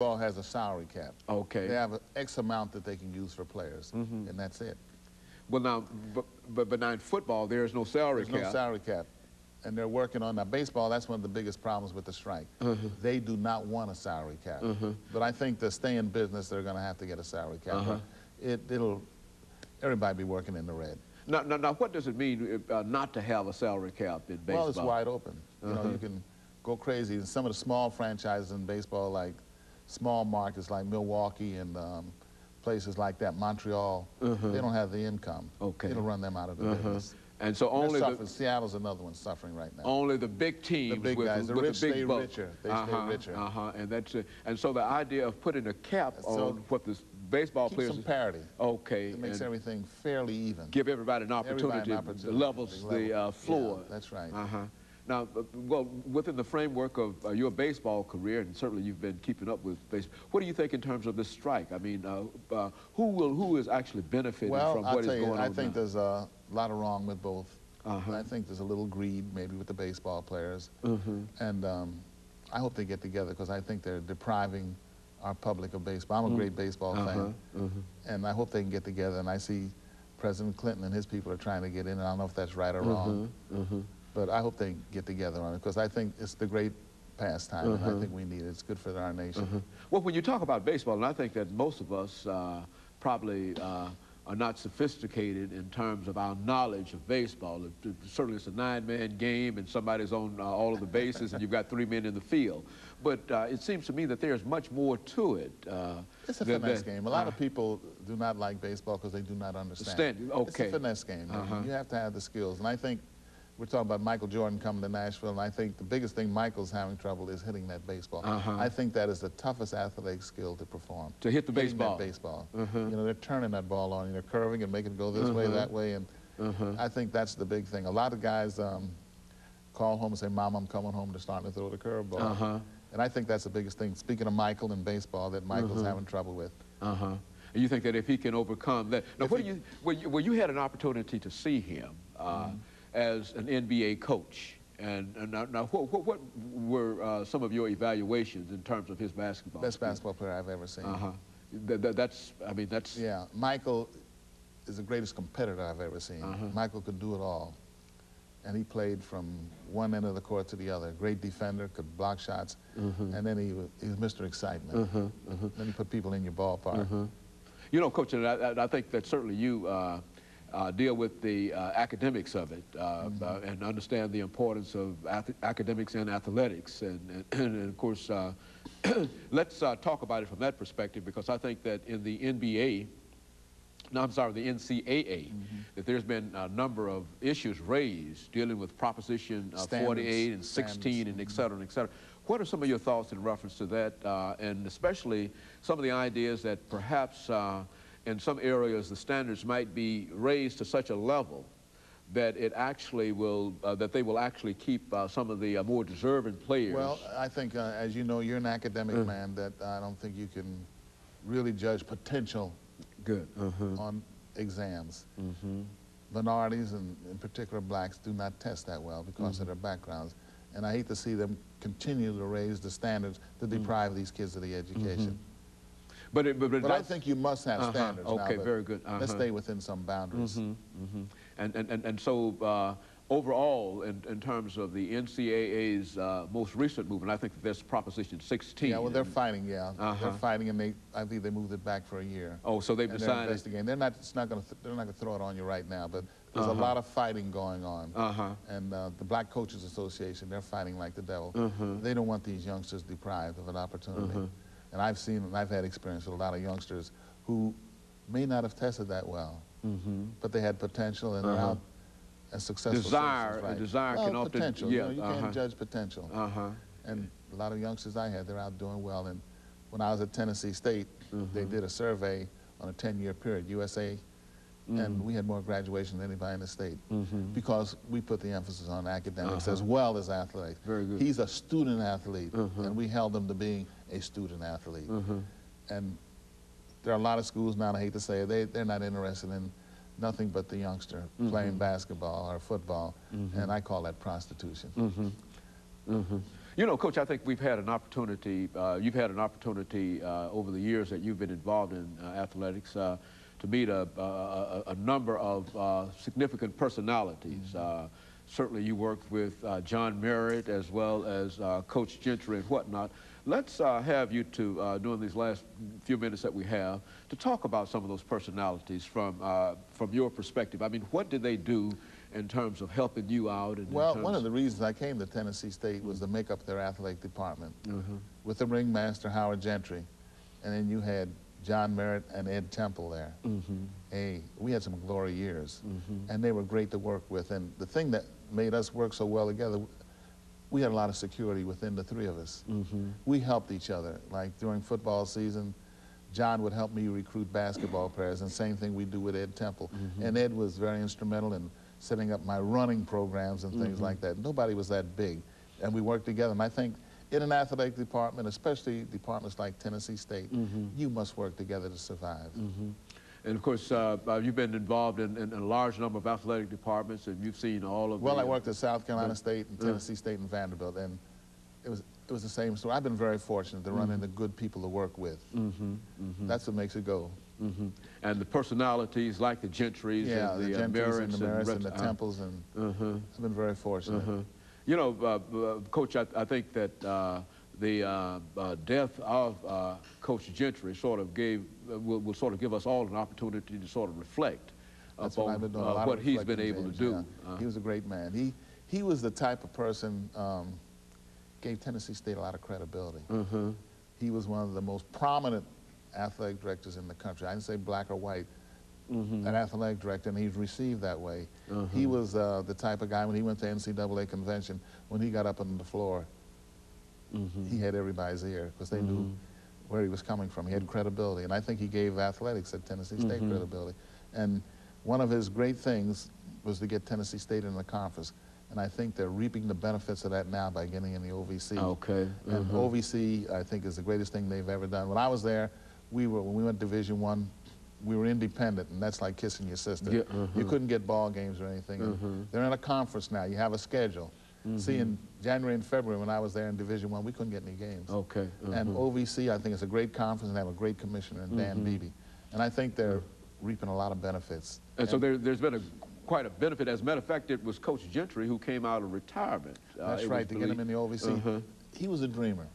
Ball has a salary cap. Okay. They have an X amount that they can use for players, and that's it. Well, now, but now in football, there is no salary cap. There's no salary cap. And they're working on, now baseball, that's one of the biggest problems with the strike. They do not want a salary cap. But I think to stay in business, they're going to have to get a salary cap. It'll, everybody be working in the red. Now, what does it mean not to have a salary cap in baseball? Well, it's wide open. You know, you can go crazy. And some of the small franchises in baseball, like small markets like Milwaukee and places like that, Montreal, they don't have the income. It'll run them out of the business. And so only Seattle's another one suffering right now. Only the big teams, the big guys, the rich stay richer. They stay richer. And that's and so the idea of putting a cap on what the baseball players. Keep some parity. Okay. It makes everything fairly even. Give everybody an opportunity. Levels the floor. Yeah, that's right. Now, well, within the framework of your baseball career, and certainly you've been keeping up with baseball, what do you think in terms of this strike? I mean, who is actually benefiting from what is going on? I think there's a lot of wrong with both. I think there's a little greed maybe with the baseball players. And I hope they get together because I think they're depriving our public of baseball. I'm a great baseball fan. And I hope they can get together. And I see President Clinton and his people are trying to get in. And I don't know if that's right or wrong. But I hope they get together on it because I think it's the great pastime, and I think we need it. It's good for our nation. Well, when you talk about baseball, and I think that most of us probably are not sophisticated in terms of our knowledge of baseball. Certainly it's a 9-man game and somebody's on all of the bases and you've got 3 men in the field. But it seems to me that there's much more to it. It's a finesse game. A lot of people do not like baseball because they do not understand. It's a finesse game. You have to have the skills. And I think we're talking about Michael Jordan coming to Nashville, and I think the biggest thing Michael's having trouble is hitting that baseball. I think that is the toughest athletic skill to perform. To hit the baseball. That baseball. You know, they're turning that ball on, they're curving and making it go this way, that way, and I think that's the big thing. A lot of guys call home and say, Mom, I'm coming home to start to throw the curveball. And I think that's the biggest thing, speaking of Michael in baseball, that Michael's having trouble with. And you think that if he can overcome that. Now, well, you had an opportunity to see him as an NBA coach. And now what were some of your evaluations in terms of his basketball? Best basketball player I've ever seen. That's... Yeah, Michael is the greatest competitor I've ever seen. Michael could do it all. And he played from one end of the court to the other. Great defender, could block shots. And then he was Mr. Excitement. Then he put people in your ballpark. You know, Coach, I think that certainly you deal with the academics of it and understand the importance of academics and athletics. And of course, let's talk about it from that perspective, because I think that in the NBA, no, I'm sorry, the NCAA, that there's been a number of issues raised dealing with Proposition 48 and 16 and et cetera and et cetera. What are some of your thoughts in reference to that, and especially some of the ideas that perhaps in some areas the standards might be raised to such a level that it actually will, that they will actually keep some of the more deserving players? Well, I think, as you know, you're an academic man, that I don't think you can really judge potential on exams. Minorities, and in particular blacks, do not test that well because of their backgrounds. And I hate to see them continue to raise the standards to deprive these kids of the education. But I think you must have standards. Okay, now, very good. Let's stay within some boundaries. And so overall, in terms of the NCAA's most recent movement, I think that's Proposition 16. Yeah, well, they're fighting, they're fighting, and I think they moved it back for a year. Oh, so they've decided. They're investigating. They're not going to throw it on you right now, but there's a lot of fighting going on. And the Black Coaches Association, they're fighting like the devil. They don't want these youngsters deprived of an opportunity. And I've had experience with a lot of youngsters who may not have tested that well, but they had potential and they're out as successful. Desire can often... potential. You know, you can't judge potential. And a lot of youngsters I had, they're out doing well. And when I was at Tennessee State, they did a survey on a 10-year period, USA, and we had more graduation than anybody in the state because we put the emphasis on academics as well as athletics. Very good. He's a student athlete, and we held him to being a student athlete. And there are a lot of schools now, I hate to say it, they're not interested in nothing but the youngster playing basketball or football, and I call that prostitution. You know, Coach, I think we've had an opportunity, you've had an opportunity over the years that you've been involved in athletics to meet a number of significant personalities. Certainly you worked with John Merritt as well as Coach Gentry and whatnot. Let's have you to, during these last few minutes that we have, to talk about some of those personalities from your perspective. I mean, what did they do in terms of helping you out? And well, one of the reasons I came to Tennessee State was to make up their athletic department with the ringmaster, Howard Gentry, and then you had John Merritt and Ed Temple there. Hey, we had some glory years, and they were great to work with. And the thing that made us work so well together, we had a lot of security within the three of us. We helped each other. Like during football season, John would help me recruit basketball players, and same thing we do with Ed Temple. And Ed was very instrumental in setting up my running programs and things like that. Nobody was that big, and we worked together. And I think in an athletic department, especially departments like Tennessee State, you must work together to survive. And of course, you've been involved in a large number of athletic departments, and you've seen all of Well, I worked at South Carolina State and Tennessee State and Vanderbilt, and it was the same story. I've been very fortunate to run into good people to work with. That's what makes it go. And the personalities like the Gentrys and the Merritts and the Temples, and I've been very fortunate. You know, Coach, I think that the death of Coach Gentry sort of will sort of give us all an opportunity to sort of reflect upon what he's been able to do. He was a great man. He was the type of person gave Tennessee State a lot of credibility. He was one of the most prominent athletic directors in the country. I didn't say black or white, an athletic director, and he's received that way. He was the type of guy, when he went to NCAA convention, when he got up on the floor, he had everybody's ear because they knew where he was coming from. He had credibility, and I think he gave athletics at Tennessee State credibility. And one of his great things was to get Tennessee State in the conference, and I think they're reaping the benefits of that now by getting in the OVC. And OVC, I think, is the greatest thing they've ever done. When I was there, when we went Division I, we were independent, and that's like kissing your sister. You couldn't get ball games or anything. They're in a conference now. You have a schedule. See, in January and February, when I was there in Division I, we couldn't get any games. And OVC, I think, is a great conference, and they have a great commissioner in Dan Beebe. And I think they're reaping a lot of benefits. And so there's been quite a benefit. As a matter of fact, it was Coach Gentry who came out of retirement. That's right, to get him in the OVC. He was a dreamer.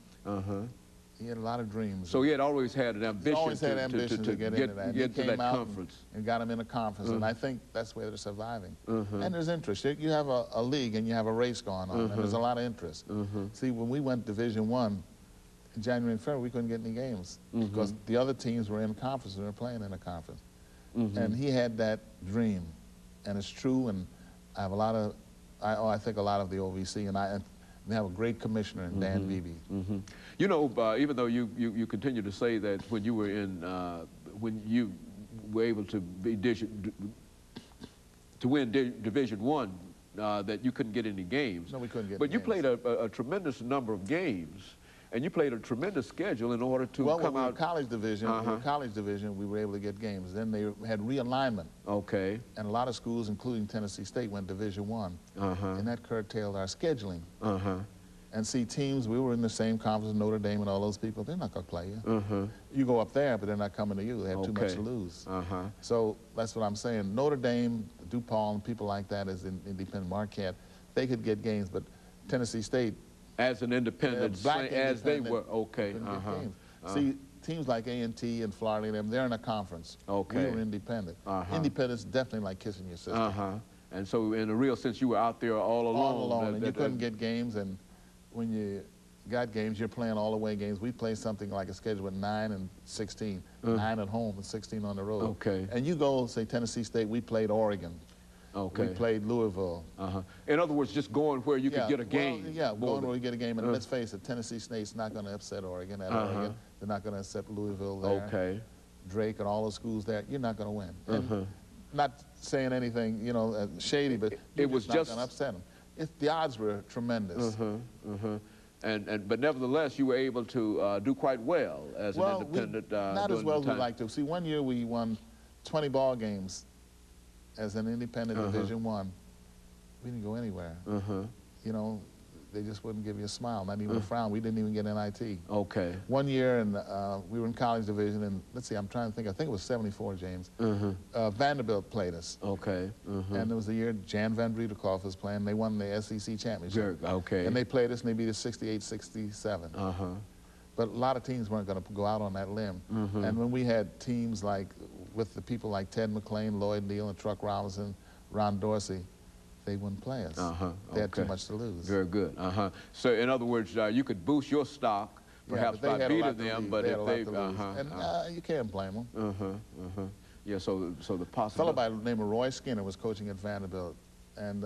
He had a lot of dreams. So he had always had an ambition. He always had ambition to get into that. Get to that conference. And got him in a conference, and I think that's where they're surviving. And there's interest. You have a league, and you have a race going on, and there's a lot of interest. See, when we went Division I, in January and February, we couldn't get any games because the other teams were in conference, and they were playing in a conference. And he had that dream, and it's true, and I have a lot of, I think a lot of the OVC, and they have a great commissioner in Dan Beebe. You know, even though you continue to say that when you were in, when you were able to win Division I, that you couldn't get any games. No, we couldn't get. But you played a tremendous number of games, and you played a tremendous schedule in order to come out. College division, college division, we were able to get games. Then they had realignment. And a lot of schools, including Tennessee State, went Division I. And that curtailed our scheduling. And see, teams, we were in the same conference, Notre Dame and all those people, they're not going to play you. You go up there, but they're not coming to you. They have too much to lose. So that's what I'm saying. Notre Dame, DePaul, and people like that as independent Marquette, they could get games, but Tennessee State, as an independent, as they were, See, teams like A&T and Florida, they're in a conference. We were independent. Independent's definitely like kissing your sister. And so, in a real sense, you were out there all alone. All alone, and you couldn't get games, and when you got games, you're playing all away games. We played something like a schedule with 9 and 16, 9 at home and 16 on the road. And you go, say, Tennessee State, we played Oregon. We played Louisville. In other words, just going where you could get a game. Going where you get a game. And let's face it, Tennessee State's not going to upset Oregon at Oregon. They're not going to upset Louisville there. Drake and all the schools there. You're not going to win. And not saying anything, you know, shady, but it was just not going to upset them. The odds were tremendous. But nevertheless, you were able to do quite well as an independent. Not as well as we'd like to. See, one year we won 20 ball games as an independent Division I. We didn't go anywhere. You know, they just wouldn't give you a smile, not even a frown. We didn't even get NIT. Okay. One year, and we were in college division, and let's see, I'm trying to think. I think it was '74, James. Vanderbilt played us. Okay. And it was the year Jan Van Brederkoff was playing. They won the SEC championship. Okay. And they played us, and they beat us 68-67. But a lot of teams weren't going to go out on that limb. And when we had teams like, with the people like Ted McClain, Lloyd Neal, and Truck Robinson, Ron Dorsey, they wouldn't play us. They had too much to lose. Very good. So in other words, you could boost your stock perhaps by beating them, but if they, and you can't blame them. Yeah. So the possibility. A fellow by the name of Roy Skinner was coaching at Vanderbilt, and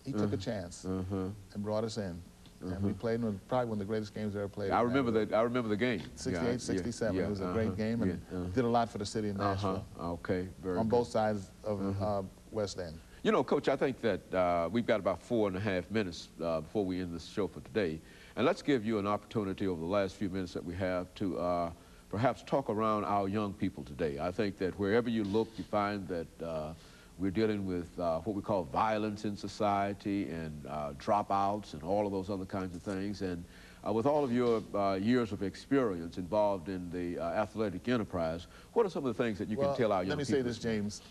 he took a chance and brought us in. And we played probably one of the greatest games I ever played. I remember the game. 68-67. It was a great game, and did a lot for the city of Nashville. Okay, very on good. both sides of West End. You know, Coach, I think that we've got about 4.5 minutes before we end this show for today. And let's give you an opportunity over the last few minutes that we have to perhaps talk around our young people today. I think that wherever you look, you find that we're dealing with what we call violence in society and dropouts and all of those other kinds of things. And with all of your years of experience involved in the athletic enterprise, what are some of the things that you can tell our young people? Let me say this, James.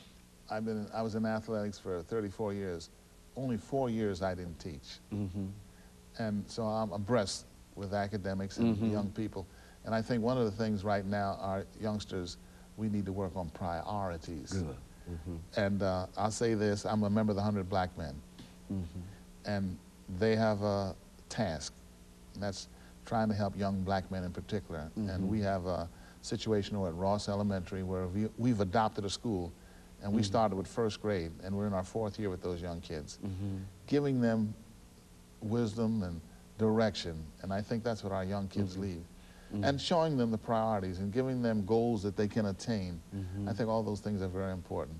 I was in athletics for 34 years. Only 4 years I didn't teach. And so I'm abreast with academics and young people. And I think one of the things right now, our youngsters, we need to work on priorities. Good. And I'll say this, I'm a member of the 100 Black Men. And they have a task, and that's trying to help young black men in particular. And we have a situation at Ross Elementary where we've adopted a school, and we started with first grade, and we're in our 4th year with those young kids, giving them wisdom and direction. And I think that's what our young kids leave. And showing them the priorities and giving them goals that they can attain. I think all those things are very important.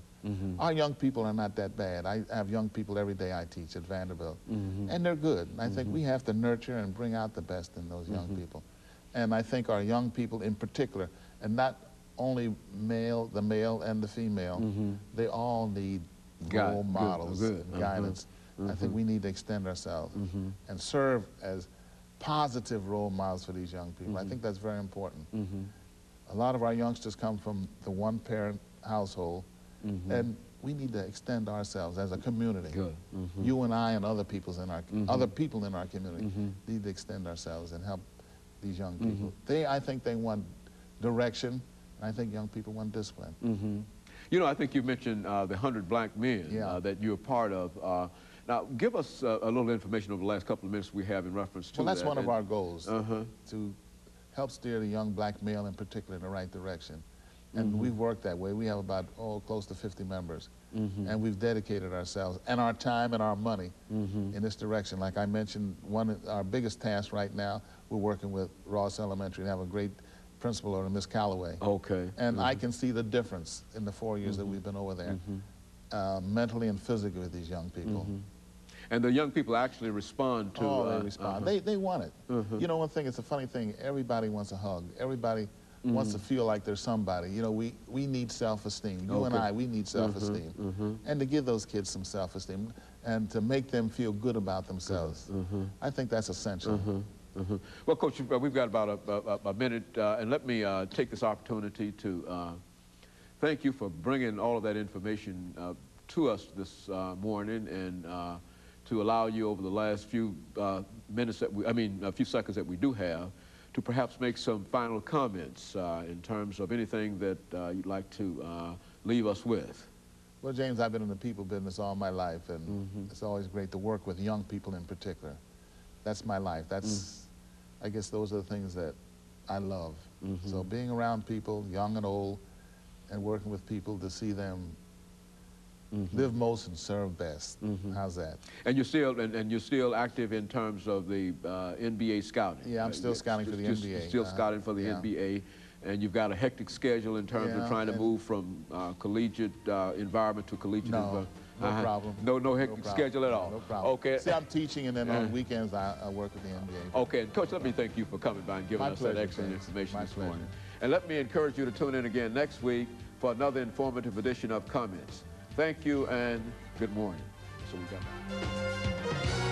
Our young people are not that bad. I have young people every day I teach at Vanderbilt, and they're good. And I think we have to nurture and bring out the best in those young people. And I think our young people in particular, and not only the male and the female, they all need role models and guidance. I think we need to extend ourselves and serve as positive role models for these young people. I think that's very important. A lot of our youngsters come from the one-parent household, and we need to extend ourselves as a community. You and I and other people in our community need to extend ourselves and help these young people. I think they want direction, and I think young people want discipline. You know, I think you mentioned the 100 Black Men that you're part of. Now, give us a little information over the last couple of minutes we have in reference to that. Well, that's one of our goals, to help steer the young black male in particular in the right direction. And we've worked that way. We have about, close to 50 members. And we've dedicated ourselves and our time and our money in this direction. Like I mentioned, our biggest task right now, we're working with Ross Elementary and have a great principal over, Miss Calloway. And I can see the difference in the 4 years that we've been over there, mentally and physically with these young people. And the young people actually respond to... they respond. They want it. You know, one thing, it's a funny thing, everybody wants a hug. Everybody wants to feel like there's somebody. You know, we need self-esteem. You and I, we need self-esteem. And to give those kids some self-esteem and to make them feel good about themselves. I think that's essential. Well, Coach, we've got about a minute, and let me take this opportunity to thank you for bringing all of that information to us this morning, and to allow you over the last few minutes a few seconds that we do have, to perhaps make some final comments in terms of anything that you'd like to leave us with. Well, James, I've been in the people business all my life, and it's always great to work with young people in particular. That's my life. That's, I guess those are the things that I love. So being around people, young and old, and working with people to see them live most and serve best. How's that? And you're still active in terms of the NBA scouting. Yeah, I'm still scouting for the NBA. Still scouting for the NBA, and you've got a hectic schedule in terms of trying to move from collegiate environment to collegiate environment. No problem. No hectic schedule at all. No problem. Okay. See, I'm teaching, and then on weekends I work with the NBA. Okay, and Coach, let me thank you for coming by and giving us that excellent information this morning. And let me encourage you to tune in again next week for another informative edition of Comments. Thank you and good morning. So we got that.